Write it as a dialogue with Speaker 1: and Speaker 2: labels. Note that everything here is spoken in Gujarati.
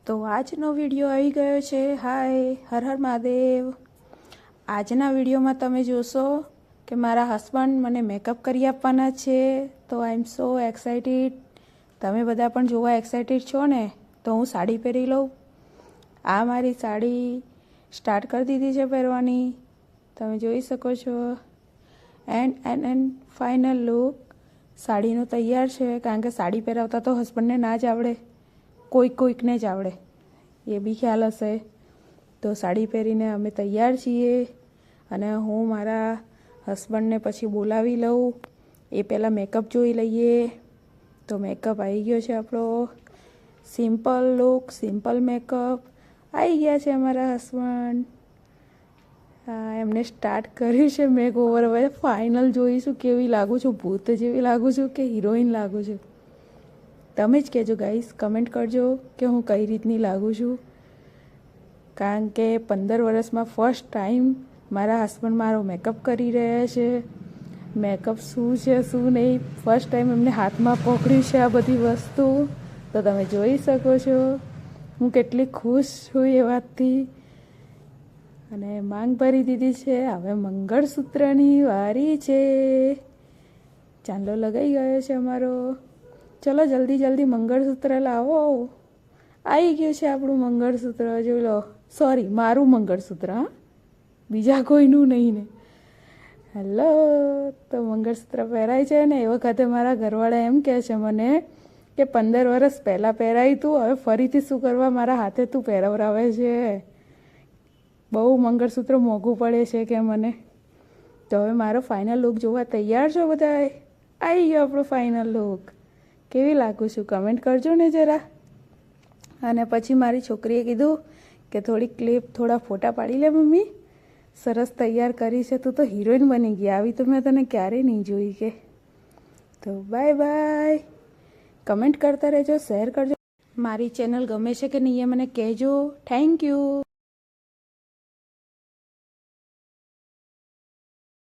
Speaker 1: તો આજનો વિડીયો આવી ગયો છે। હાય, હર હર મહાદેવ। આજના વિડીયોમાં તમે જોશો કે મારા હસબન્ડ મને મેકઅપ કરી આપવાના છે। તો આઈ એમ સો એક્સાઇટેડ। તમે બધા પણ જોવા એક્સાઇટેડ છો ને? તો હું સાડી પહેરી લઉં। આ મારી સાડી સ્ટાર્ટ કરી દીધી છે પહેરવાની, તમે જોઈ શકો છો। એન્ડ ફાઇનલ લુક સાડીનો તૈયાર છે, કારણ કે સાડી પહેરાવતા તો હસબન્ડને ના જ આવડે, કોઈકને જ આવડે, એ બી ખ્યાલ હશે। તો સાડી પહેરીને અમે તૈયાર છીએ અને હું મારા હસબન્ડને પછી બોલાવી લઉં। એ પહેલાં મેકઅપ જોઈ લઈએ। તો મેકઅપ આવી ગયો છે આપણો, સિમ્પલ લુક, સિમ્પલ મેકઅપ આવી ગયા છે અમારા હસબન્ડ। હા, એમને સ્ટાર્ટ કર્યું છે મેક ઓવર। હવે ફાઇનલ જોઈશું કેવી લાગું છું, ભૂત જેવી લાગું છું કે હિરોઈન લાગું છું। તમે જ કહેજો ગાઈસ, કમેન્ટ કરજો કે હું કઈ રીતની લાગું છું, કારણ કે 15 વર્ષમાં ફર્સ્ટ ટાઈમ મારા હસબન્ડ મારો મેકઅપ કરી રહ્યા છે। મેકઅપ શું છે શું નહીં, ફર્સ્ટ ટાઈમ એમને હાથમાં પકડ્યું છે આ બધી વસ્તુ। તો તમે જોઈ શકો છો હું કેટલી ખુશ છું એ વાતથી। અને માંગ ભરી દીધી છે, હવે મંગળસૂત્રની વારી છે। ચાંદલો લગાઈ ગયો છે અમારો। ચલો જલ્દી મંગળસૂત્ર લાવો। આવી ગયું છે આપણું મંગળસૂત્ર, જોઈ લો। સોરી, મારું મંગળસૂત્ર, હા, બીજા કોઈનું નહીં ને। હેલો, તો મંગળસૂત્ર પહેરાય છે ને એ વખતે મારા ઘરવાળા એમ કહે છે મને કે 15 વર્ષ પહેલાં પહેરાયું તું, હવે ફરીથી શું કરવા મારા હાથે તું પહેરાવરાવે છે? બહુ મંગળસૂત્ર મોંઘું પડે છે કે મને। તો હવે મારો ફાઇનલ લુક જોવા તૈયાર છો બધાય? આવી ગયો આપણો ફાઇનલ લુક। કેવી લાગું છું કમેન્ટ કરજો ને જરા। અને પછી મારી છોકરીએ કીધું કે થોડી ક્લિપ, થોડા ફોટા પાડી લે મમ્મી, સરસ તૈયાર કરી છે, તું તો હિરોઈન બની ગઈ, આવી તો મેં તને ક્યારેય નહીં જોઈ કે। તો બાય બાય, કમેન્ટ કરતા રહેજો, શેર કરજો। મારી ચેનલ ગમે છે કે નહીં એ મને કહેજો। Thank you.